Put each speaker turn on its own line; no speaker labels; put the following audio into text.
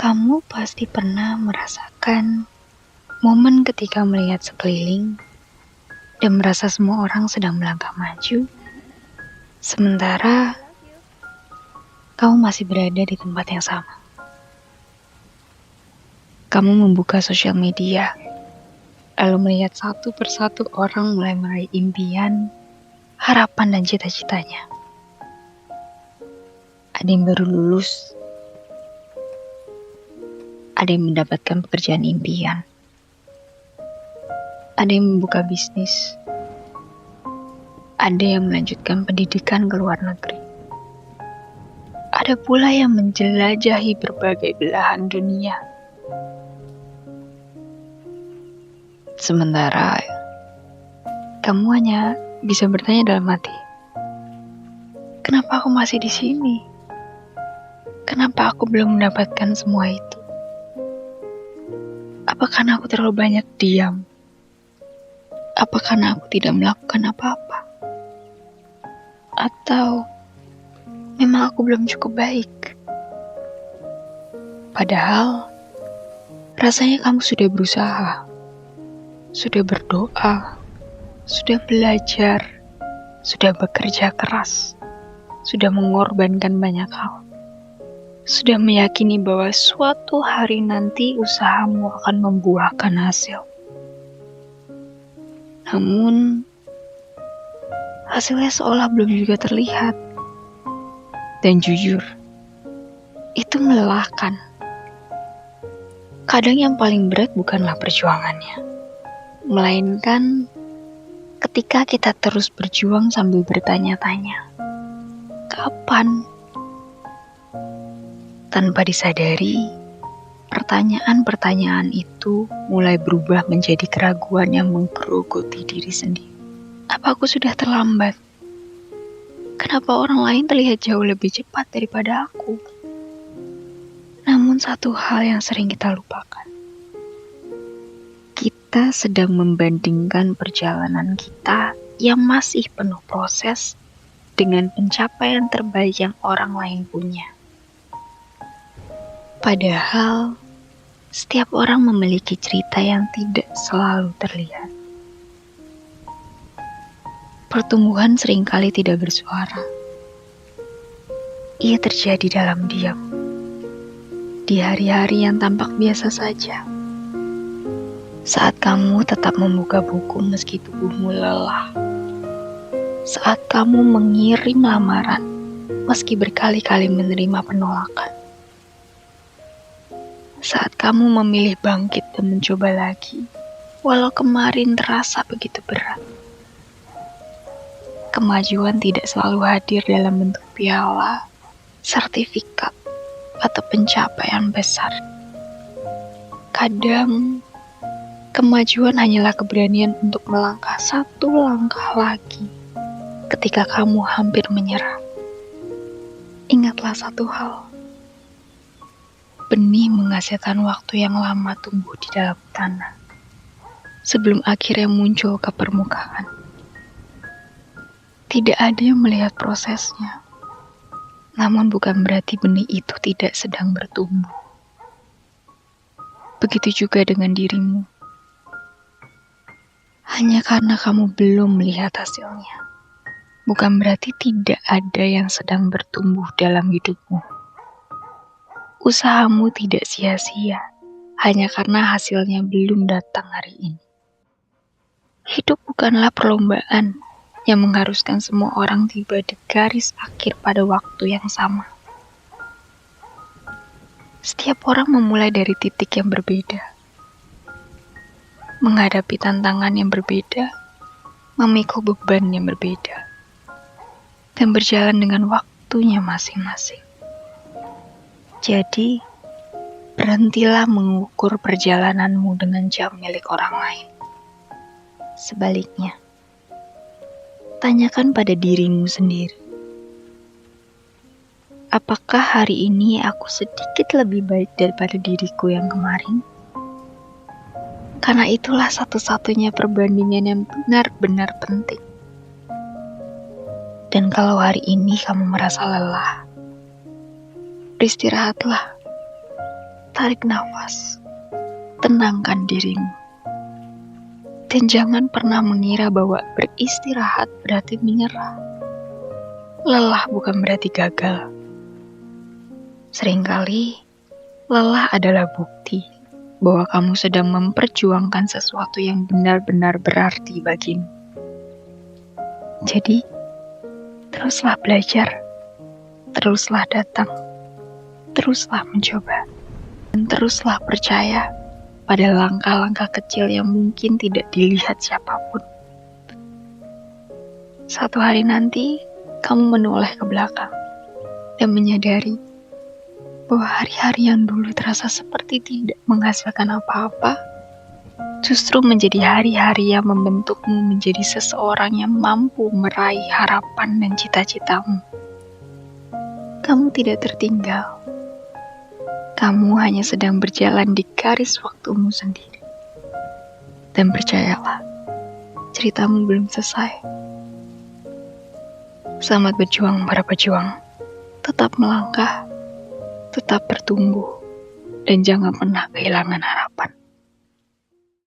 Kamu pasti pernah merasakan momen ketika melihat sekeliling dan merasa semua orang sedang melangkah maju, sementara kamu masih berada di tempat yang sama. Kamu membuka sosial media, lalu melihat satu persatu orang mulai meraih impian, harapan dan cita-citanya. Ada yang baru lulus, ada yang mendapatkan pekerjaan impian, ada yang membuka bisnis, ada yang melanjutkan pendidikan ke luar negeri. Ada pula yang menjelajahi berbagai belahan dunia. Sementara kamu hanya bisa bertanya dalam hati, kenapa aku masih di sini? Kenapa aku belum mendapatkan semua itu? Apa karena aku terlalu banyak diam? Apa karena aku tidak melakukan apa-apa? Atau memang aku belum cukup baik? Padahal rasanya kamu sudah berusaha, sudah berdoa, sudah belajar, sudah bekerja keras, sudah mengorbankan banyak hal, sudah meyakini bahwa suatu hari nanti usahamu akan membuahkan hasil. Namun, hasilnya seolah belum juga terlihat. Dan jujur, itu melelahkan. Kadang yang paling berat bukanlah perjuangannya, melainkan ketika kita terus berjuang sambil bertanya-tanya, kapan? Tanpa disadari, pertanyaan-pertanyaan itu mulai berubah menjadi keraguan yang menggerogoti diri sendiri. Apa aku sudah terlambat? Kenapa orang lain terlihat jauh lebih cepat daripada aku? Namun satu hal yang sering kita lupakan. Kita sedang membandingkan perjalanan kita yang masih penuh proses dengan pencapaian terbaik yang orang lain punya. Padahal, setiap orang memiliki cerita yang tidak selalu terlihat. Pertumbuhan seringkali tidak bersuara. Ia terjadi dalam diam. Di hari-hari yang tampak biasa saja. Saat kamu tetap membuka buku meski tubuhmu lelah. Saat kamu mengirim lamaran meski berkali-kali menerima penolakan. Saat kamu memilih bangkit dan mencoba lagi, walau kemarin terasa begitu berat. Kemajuan tidak selalu hadir dalam bentuk piala, sertifikat, atau pencapaian besar. Kadang, kemajuan hanyalah keberanian untuk melangkah satu langkah lagi ketika kamu hampir menyerah. Ingatlah satu hal. Benih menghasilkan waktu yang lama tumbuh di dalam tanah sebelum akhirnya muncul ke permukaan. Tidak ada yang melihat prosesnya, namun bukan berarti benih itu tidak sedang bertumbuh. Begitu juga dengan dirimu. Hanya karena kamu belum melihat hasilnya, bukan berarti tidak ada yang sedang bertumbuh dalam hidupmu. Usahamu tidak sia-sia, hanya karena hasilnya belum datang hari ini. Hidup bukanlah perlombaan yang mengharuskan semua orang tiba di garis akhir pada waktu yang sama. Setiap orang memulai dari titik yang berbeda, menghadapi tantangan yang berbeda, memikul beban yang berbeda, dan berjalan dengan waktunya masing-masing. Jadi, berhentilah mengukur perjalananmu dengan jam milik orang lain. Sebaliknya, tanyakan pada dirimu sendiri. Apakah hari ini aku sedikit lebih baik daripada diriku yang kemarin? Karena itulah satu-satunya perbandingan yang benar-benar penting. Dan kalau hari ini kamu merasa lelah, beristirahatlah. Tarik nafas, tenangkan dirimu. Dan jangan pernah mengira bahwa beristirahat berarti menyerah. Lelah bukan berarti gagal. Seringkali, lelah adalah bukti bahwa kamu sedang memperjuangkan sesuatu yang benar-benar berarti bagimu. Jadi, teruslah belajar, teruslah datang, teruslah mencoba, dan teruslah percaya pada langkah-langkah kecil yang mungkin tidak dilihat siapapun. Suatu hari nanti, kamu menoleh ke belakang dan menyadari bahwa hari-hari yang dulu terasa seperti tidak menghasilkan apa-apa, justru menjadi hari-hari yang membentukmu menjadi seseorang yang mampu meraih harapan dan cita-citamu. Kamu tidak tertinggal. Kamu hanya sedang berjalan di garis waktumu sendiri. Dan percayalah, ceritamu belum selesai. Selamat berjuang para pejuang. Tetap melangkah, tetap bertumbuh, dan jangan pernah kehilangan harapan.